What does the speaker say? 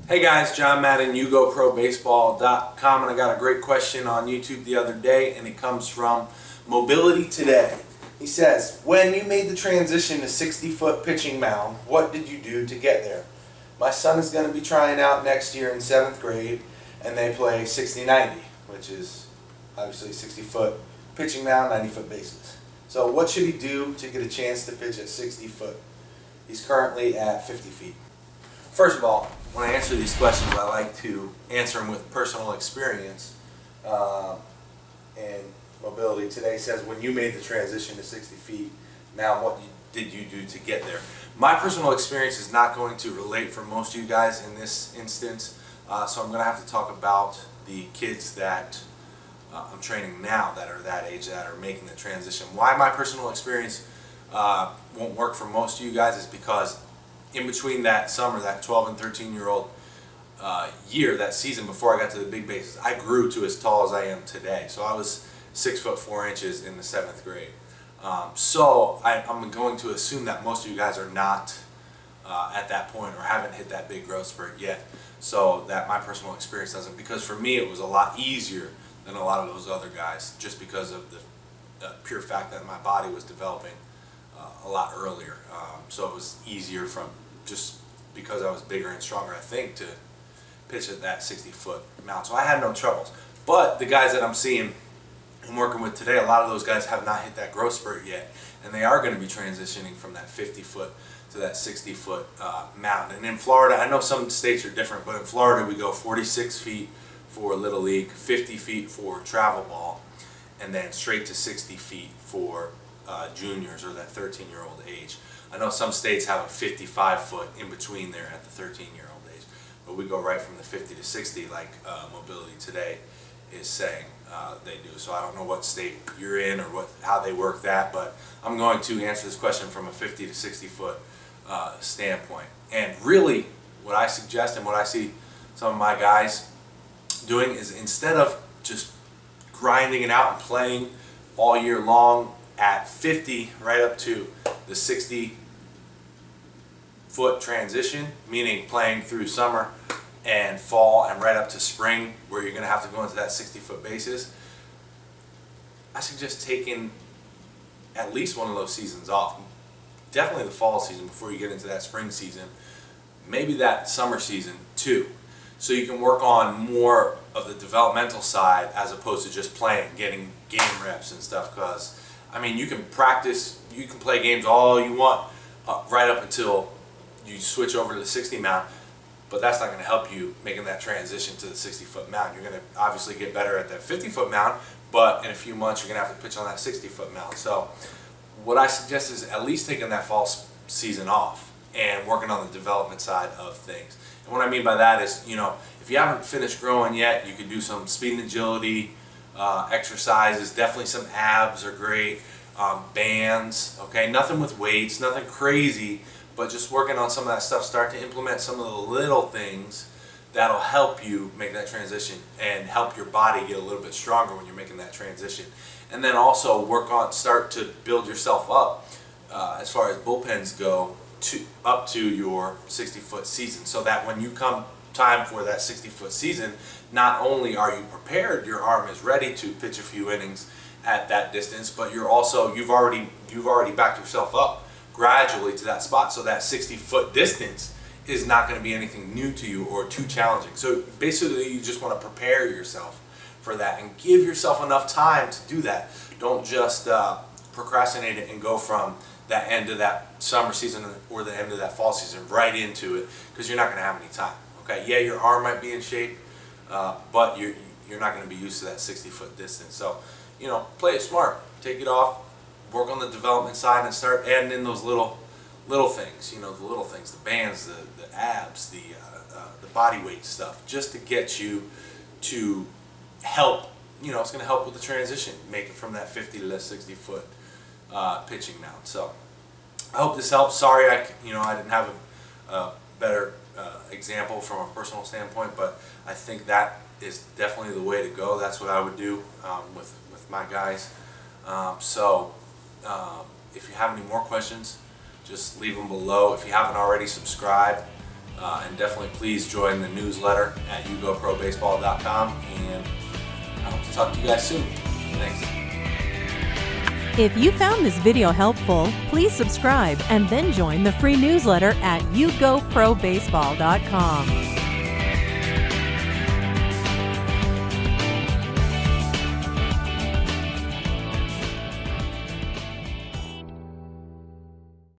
Hey guys, John Madden, YouGoProBaseball.com, and I got a great question on YouTube the other day, and it comes from Mobility Today. He says, when you made the transition to 60-foot pitching mound, what did you do to get there? My son is going to be trying out next year in 7th grade, and they play 60-90, which is obviously 60-foot pitching mound, 90-foot bases. So what should he do to get a chance to pitch at 60 foot? He's currently at 50 feet. First of all, when I answer these questions, I like to answer them with personal experience. And Mobility Today says, when you made the transition to 60 feet, now what did you do to get there? My personal experience is not going to relate for most of you guys in this instance, so I'm going to have to talk about the kids that I'm training now that are that age, that are making the transition. Why my personal experience won't work for most of you guys is because in between that summer, that 12 and 13-year-old year, that season before I got to the big bases, I grew to as tall as I am today. So I was 6'4" in the 7th grade. So I'm going to assume that most of you guys are not at that point or haven't hit that big growth spurt yet. So that my personal experience doesn't, because for me it was a lot easier than a lot of those other guys, just because of the pure fact that my body was developing a lot earlier. So it was easier from just because I was bigger and stronger, I think, to pitch at that 60-foot mound. So I had no troubles. But the guys that I'm seeing and working with today, a lot of those guys have not hit that growth spurt yet, and they are going to be transitioning from that 50-foot to that 60-foot mound. And in Florida, I know some states are different, but in Florida we go 46 feet for Little League, 50 feet for travel ball, and then straight to 60 feet for juniors, or that 13-year-old age. I know some states have a 55-foot in between there at the 13-year-old age, but we go right from the 50 to 60 like Mobility Today is saying they do. So I don't know what state you're in or how they work that, but I'm going to answer this question from a 50 to 60-foot standpoint. And really what I suggest and what I see some of my guys doing is, instead of just grinding it out and playing all year long at 50 right up to the 60-foot transition, meaning playing through summer and fall and right up to spring where you're going to have to go into that 60-foot bases, I suggest taking at least one of those seasons off. Definitely the fall season before you get into that spring season, maybe that summer season too, so you can work on more of the developmental side as opposed to just playing, getting game reps and stuff. Because I mean, you can practice, you can play games all you want right up until you switch over to the 60 mound, but that's not going to help you making that transition to the 60-foot mound. You're going to obviously get better at that 50-foot mound, but in a few months you're going to have to pitch on that 60-foot mound. So what I suggest is at least taking that fall season off and working on the development side of things. And what I mean by that is, you know, if you haven't finished growing yet, you can do some speed and agility exercises. Definitely some abs are great. Bands, okay, nothing with weights, nothing crazy, but just working on some of that stuff. Start to implement some of the little things that'll help you make that transition and help your body get a little bit stronger when you're making that transition. And then also start to build yourself up as far as bullpens go up to your 60-foot season, so that when you come time for that 60-foot season, not only are you prepared, your arm is ready to pitch a few innings at that distance, but you've already backed yourself up gradually to that spot, so that 60-foot distance is not going to be anything new to you or too challenging. So basically you just want to prepare yourself for that and give yourself enough time to do that. Don't just procrastinate it and go from that end of that summer season or the end of that fall season right into it, because you're not going to have any time. Okay, yeah, your arm might be in shape, but you're not going to be used to that 60-foot distance. So, you know, play it smart. Take it off, work on the development side, and start adding in those little things. You know, the little things, the bands, the abs, the body weight stuff, just to get you to help. You know, it's going to help with the transition, make it from that 50 to that 60-foot pitching mound. So I hope this helps. Sorry, I didn't have a better example from a personal standpoint, but I think that is definitely the way to go. That's what I would do with my guys. If you have any more questions, just leave them below. If you haven't already subscribed, And definitely please join the newsletter at yougoprobaseball.com, and I hope to talk to you guys soon. Thanks. If you found this video helpful, please subscribe and then join the free newsletter at yougoprobaseball.com.